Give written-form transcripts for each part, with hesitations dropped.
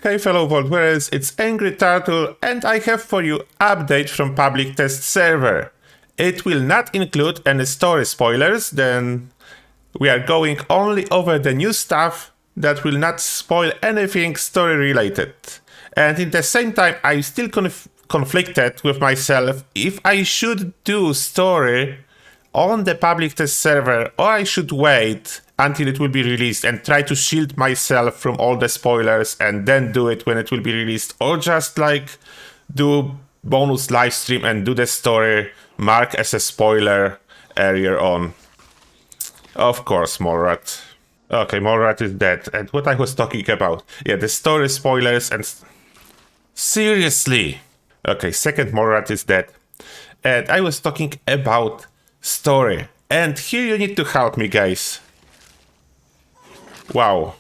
Hey fellow Vault Wearers, it's Angry Turtle and I have for you update from public test server. It will not include any story spoilers, then we are going only over the new stuff that will not spoil anything story related. And in the same time I'm still conflicted with myself if I should do story on the public test server or I should wait until it will be released and try to shield myself from all the spoilers and then do it when it will be released, or just like do bonus live stream and do the story mark as a spoiler earlier on. Of course, Morrat. Okay, Morrat is dead. And what I was talking about, yeah, the story spoilers and seriously. Okay, second Morrat is dead. And I was talking about story. And here you need to help me, guys. Wow.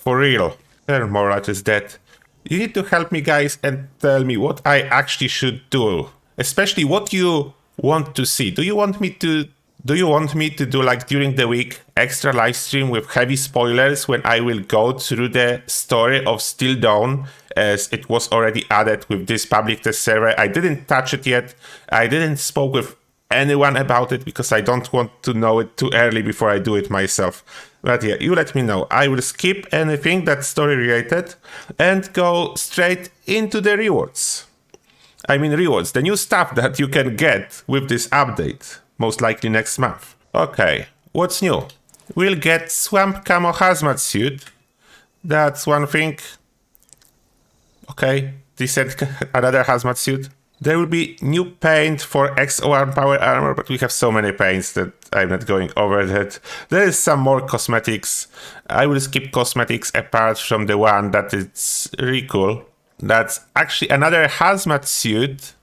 For real. Third Morrat is dead. You need to help me, guys, and tell me what I actually should do. Especially what you want to see. Do you want me to do like during the week extra live stream with heavy spoilers when I will go through the story of Still Dawn, as it was already added with this public test server? I didn't touch it yet. I didn't spoke with anyone about it because I don't want to know it too early before I do it myself. But yeah, you let me know. I will skip anything that's story related and go straight into the rewards. I mean rewards, the new stuff that you can get with this update, most likely next month. Okay, what's new? We'll get Swamp Camo Hazmat Suit. That's one thing. Okay, decent, another hazmat suit. There will be new paint for XO1 power armor, but we have so many paints that I'm not going over that. There is some more cosmetics. I will skip cosmetics apart from the one that is really cool. That's actually another hazmat suit,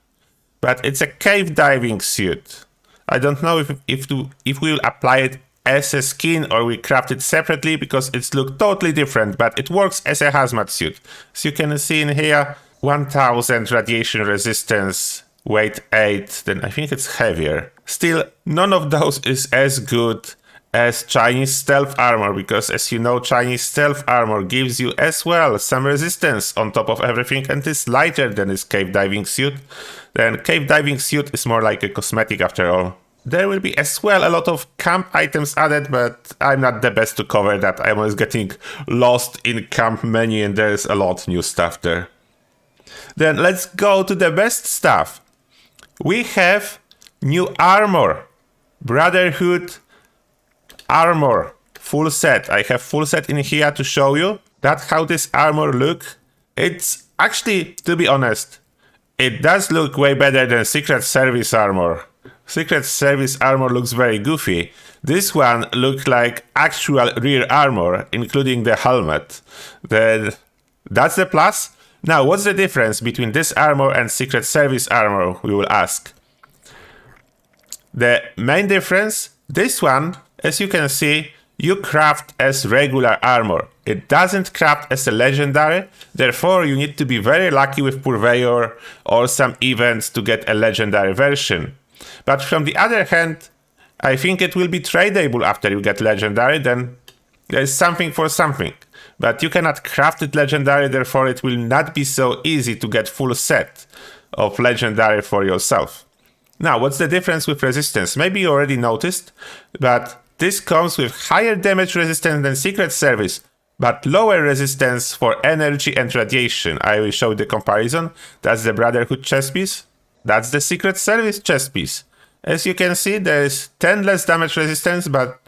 but it's a cave diving suit. I don't know if we will apply it as a skin or we craft it separately because it's look totally different, but it works as a hazmat suit. As you can see in here, 1000 radiation resistance, weight 8, then I think it's heavier. Still, none of those is as good as Chinese stealth armor, because as you know, Chinese stealth armor gives you as well some resistance on top of everything and is lighter than this cave diving suit. Then cave diving suit is more like a cosmetic after all. There will be as well a lot of camp items added, but I'm not the best to cover that. I'm always getting lost in camp menu and there's a lot new stuff there. Then let's go to the best stuff. We have new armor. Brotherhood armor. Full set. I have full set in here to show you. That's how this armor look. It's actually, to be honest, it does look way better than Secret Service armor. Secret Service armor looks very goofy. This one looks like actual rear armor, including the helmet. Then that's the plus. Now, what's the difference between this armor and Secret Service armor, we will ask. The main difference, this one, as you can see, you craft as regular armor. It doesn't craft as a legendary, therefore you need to be very lucky with Purveyor or some events to get a legendary version. But from the other hand, I think it will be tradable after you get legendary, then there's something for something. But you cannot craft it legendary, therefore it will not be so easy to get full set of legendary for yourself. Now, what's the difference with resistance? Maybe you already noticed, but this comes with higher damage resistance than Secret Service, but lower resistance for energy and radiation. I will show the comparison. That's the Brotherhood chest piece. That's the Secret Service chest piece. As you can see, there's 10 less damage resistance, but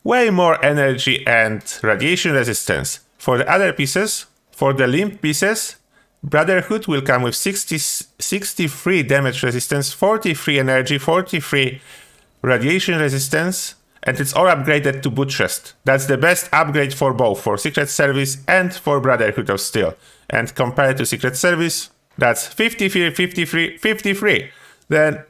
way more energy and radiation resistance. For the other pieces, for the limb pieces, Brotherhood will come with 63 damage resistance, 43 energy, 43 radiation resistance, and it's all upgraded to Buttressed. That's the best upgrade for both, for Secret Service and for Brotherhood of Steel. And compared to Secret Service, that's 53, 53, 53. Then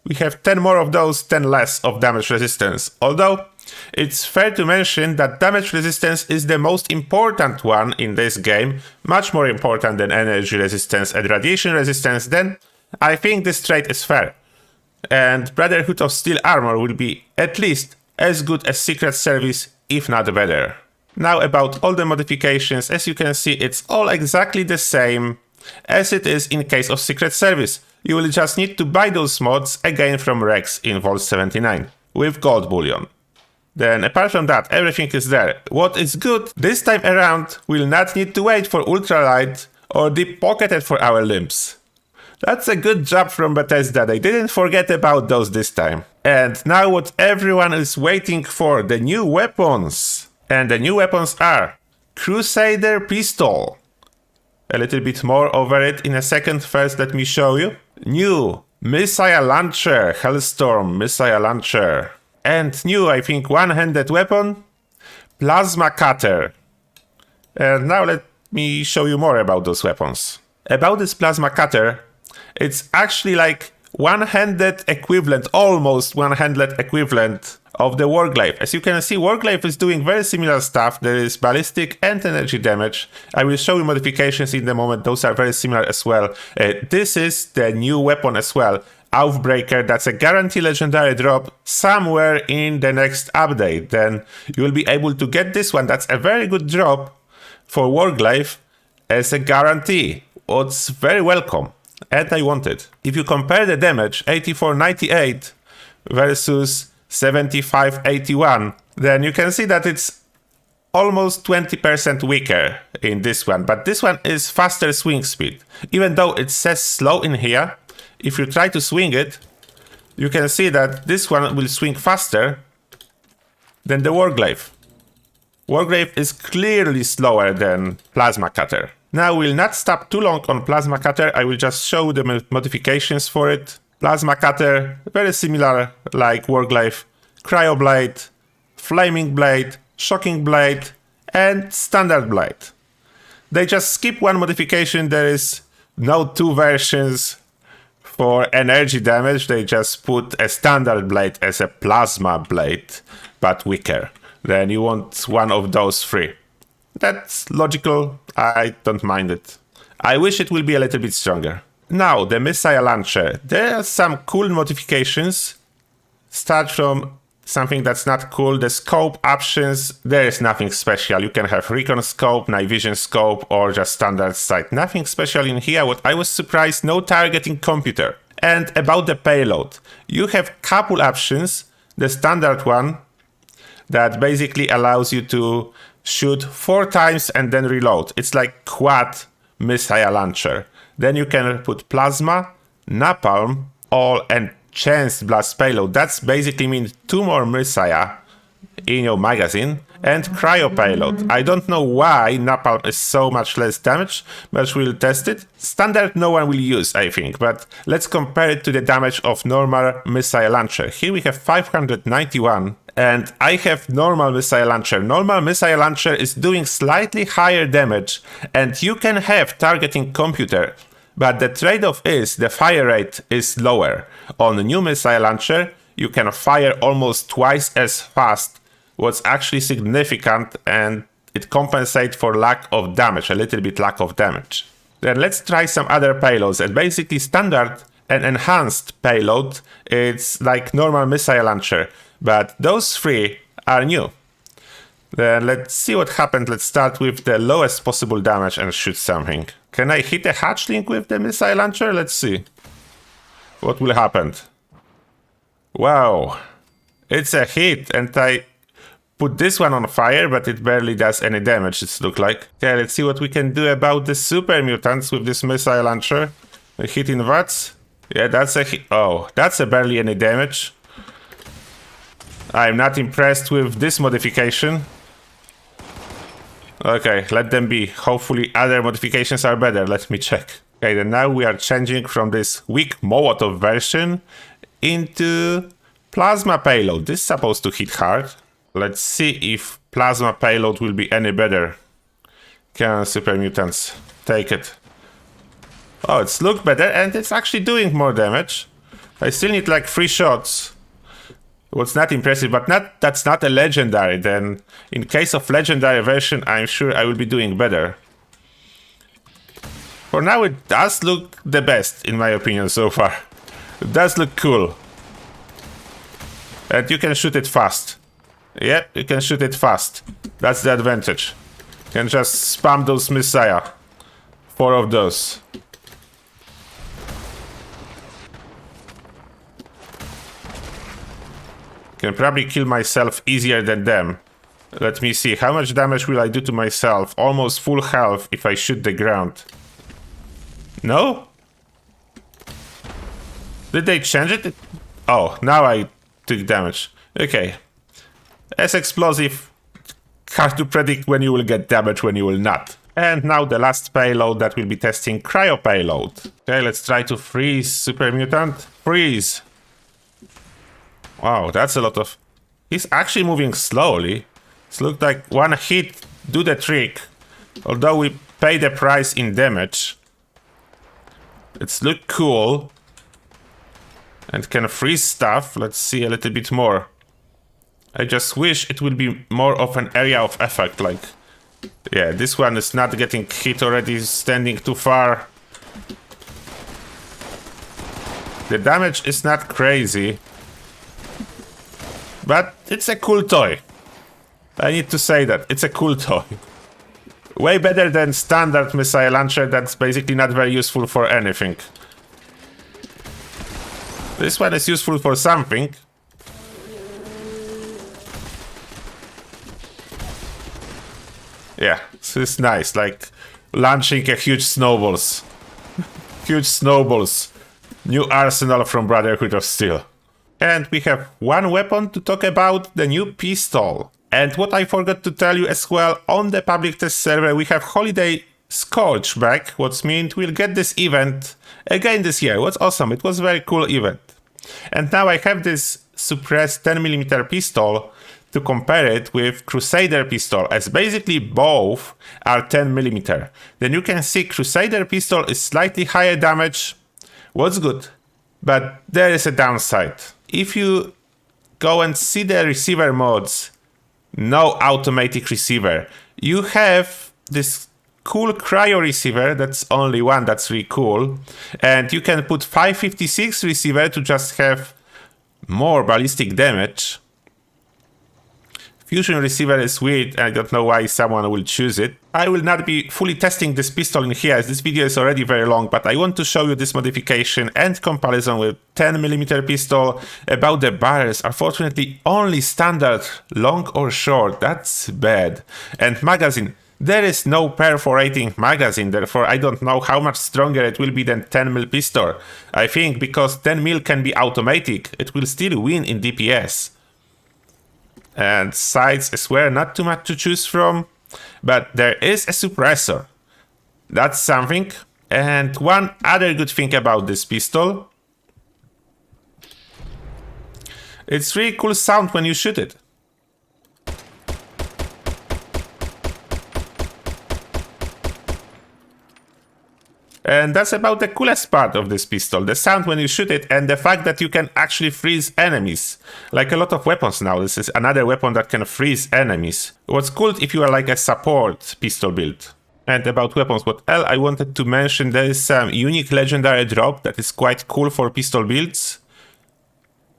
we have 10 more of those, 10 less of damage resistance. Although, it's fair to mention that damage resistance is the most important one in this game, much more important than energy resistance and radiation resistance, then I think this trade is fair. And Brotherhood of Steel armor will be at least as good as Secret Service, if not better. Now about all the modifications, as you can see, it's all exactly the same as it is in case of Secret Service. You will just need to buy those mods again from Rex in Vault 79 with gold bullion. Then apart from that, everything is there. What is good, this time around we'll not need to wait for ultralight or deep pocketed for our limbs. That's a good job from Bethesda, they didn't forget about those this time. And now what everyone is waiting for, the new weapons. And the new weapons are Crusader Pistol. A little bit more over it in a second. First, let me show you. New Missile Launcher, Hellstorm Missile Launcher. And new, I think, one-handed weapon, Plasma Cutter. And now let me show you more about those weapons. About this Plasma Cutter, it's actually like one-handed equivalent, almost one-handed equivalent of the Warglaive. As you can see, Warglaive is doing very similar stuff. There is ballistic and energy damage. I will show you modifications in the moment. Those are very similar as well. This is the new weapon as well. Aufbreaker, that's a guarantee legendary drop somewhere in the next update. Then you will be able to get this one. That's a very good drop for Warglaive as a guarantee. It's very welcome. And I want it. If you compare the damage, 8498 versus 7581, then you can see that it's almost 20% weaker in this one. But this one is faster swing speed. Even though it says slow in here, if you try to swing it, you can see that this one will swing faster than the Warglaive. Warglaive is clearly slower than Plasma Cutter. Now we'll not stop too long on Plasma Cutter, I will just show the modifications for it. Plasma Cutter, very similar like Warglaive, Cryo Blade, Flaming Blade, Shocking Blade, and Standard Blade. They just skip one modification, there is no two versions for energy damage, they just put a Standard Blade as a Plasma Blade, but weaker. Then you want one of those three. That's logical, I don't mind it. I wish it will be a little bit stronger. Now, the Missile Launcher. There are some cool modifications. Start from something that's not cool. The scope options, there is nothing special. You can have recon scope, night vision scope, or just standard sight. Nothing special in here. What I was surprised, no targeting computer. And about the payload. You have couple options. The standard one, that basically allows you to shoot 4 times and then reload. It's like quad missile launcher. Then you can put plasma, napalm, all and chanced blast payload. That's basically means 2 more missile in your magazine and cryo payload. I don't know why napalm is so much less damage, but we'll test it. Standard no one will use, I think, but let's compare it to the damage of normal missile launcher. Here we have 591 and I have normal missile launcher. Normal missile launcher is doing slightly higher damage and you can have targeting computer, but the trade-off is the fire rate is lower. On the new missile launcher, you can fire almost twice as fast, what's actually significant, and it compensates for lack of damage, a little bit lack of damage. Then let's try some other payloads, and basically standard and enhanced payload, it's like normal missile launcher, but those 3 are new. Then let's see what happened. Let's start with the lowest possible damage and shoot something. Can I hit a hatchling with the missile launcher? Let's see. What will happen? Wow. It's a hit and I put this one on fire, but it barely does any damage, it looks like. Okay, let's see what we can do about the super mutants with this missile launcher. A hit in VATS. Yeah, that's a hit. Oh, that's a barely any damage. I'm not impressed with this modification. Okay, let them be. Hopefully other modifications are better. Let me check. Okay, then now we are changing from this weak Molotov version into plasma payload. This is supposed to hit hard. Let's see if plasma payload will be any better. Come on, super mutants. Take it. Oh, it's looked better and it's actually doing more damage. I still need like 3 shots. What's not impressive, but that's not a legendary. Then in case of legendary version, I'm sure I will be doing better. For now, it does look the best, in my opinion, so far. It does look cool. And you can shoot it fast. Yeah, you can shoot it fast. That's the advantage. You can just spam those messiah. 4 of those. Can probably kill myself easier than them. Let me see, how much damage will I do to myself? Almost full health if I shoot the ground. No? Did they change it? Oh, now I took damage. Okay. As explosive, hard to predict when you will get damage, when you will not. And now the last payload that we'll be testing, cryo payload. Okay, let's try to freeze super mutant. Freeze. Wow, that's a lot of... He's actually moving slowly. It looks like one hit do the trick. Although we pay the price in damage. It's look cool. And can freeze stuff. Let's see a little bit more. I just wish it would be more of an area of effect, like... Yeah, this one is not getting hit already, standing too far. The damage is not crazy. But it's a cool toy. I need to say that. It's a cool toy. Way better than standard missile launcher that's basically not very useful for anything. This one is useful for something. Yeah, this is nice, like launching a huge snowballs. Huge snowballs. New arsenal from Brotherhood of Steel. And we have one weapon to talk about, the new pistol. And what I forgot to tell you as well, on the public test server we have Holiday Scourge back, what means we'll get this event again this year. What's awesome, it was a very cool event. And now I have this suppressed 10mm pistol to compare it with Crusader pistol, as basically both are 10mm. Then you can see Crusader pistol is slightly higher damage, what's good, but there is a downside. If you go and see the receiver modes, no automatic receiver. You have this cool cryo receiver, that's only one, that's really cool. And you can put 556 receiver to just have more ballistic damage. Fusion receiver is weird, I don't know why someone will choose it. I will not be fully testing this pistol in here, as this video is already very long, but I want to show you this modification and comparison with 10mm pistol. About the barrels, unfortunately only standard long or short, that's bad. And magazine, there is no perforating magazine, therefore I don't know how much stronger it will be than 10mm pistol. I think because 10mm can be automatic, it will still win in DPS. And sights as well, not too much to choose from, but there is a suppressor. That's something. And one other good thing about this pistol, it's really cool sound when you shoot it. And that's about the coolest part of this pistol, the sound when you shoot it and the fact that you can actually freeze enemies. Like a lot of weapons now, this is another weapon that can freeze enemies. What's cool if you are like a support pistol build. And about weapons, what else I wanted to mention, there is some unique legendary drop that is quite cool for pistol builds.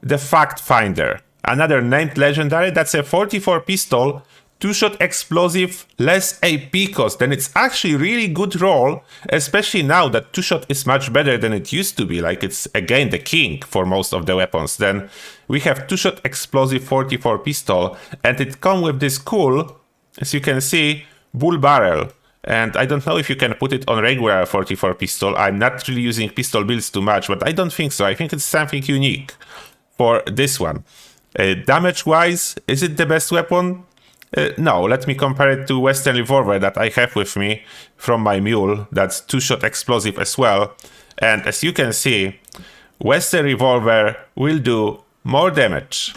The Fact Finder, another named legendary, that's a 44 pistol, 2-shot explosive, less AP cost, then it's actually really good roll, especially now that 2-shot is much better than it used to be, like it's again the king for most of the weapons. Then we have 2-shot explosive 44 pistol, and it comes with this cool, as you can see, bull barrel. And I don't know if you can put it on regular 44 pistol, I'm not really using pistol builds too much, but I don't think so, I think it's something unique for this one. Damage wise, is it the best weapon? No, let me compare it to Western Revolver that I have with me from my mule. That's 2-shot explosive as well. And as you can see, Western Revolver will do more damage.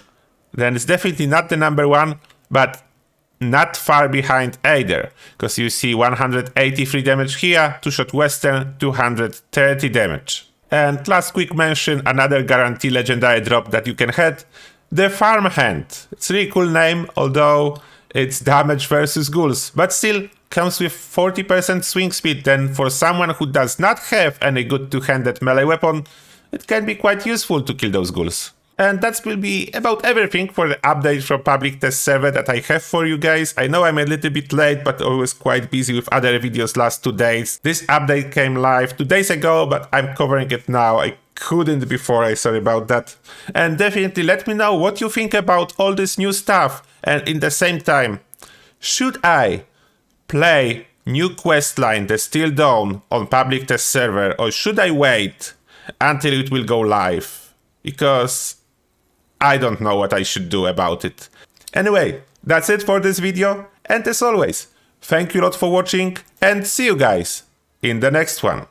Then it's definitely not the number one, but not far behind either. Because you see 183 damage here, 2-shot Western, 230 damage. And last quick mention, another guarantee legendary drop that you can have, the Farmhand. It's a really cool name, although it's damage versus ghouls, but still comes with 40% swing speed, then for someone who does not have any good two-handed melee weapon, it can be quite useful to kill those ghouls. And that will be about everything for the update from public test server that I have for you guys. I know I'm a little bit late, but always quite busy with other videos last 2 days. This update came live 2 days ago, but I'm covering it now. I couldn't before, sorry about that. And definitely let me know what you think about all this new stuff. And in the same time, should I play new questline, the Still Dawn, on public test server, or should I wait until it will go live? Because I don't know what I should do about it. Anyway, that's it for this video, and as always, thank you a lot for watching, and see you guys in the next one.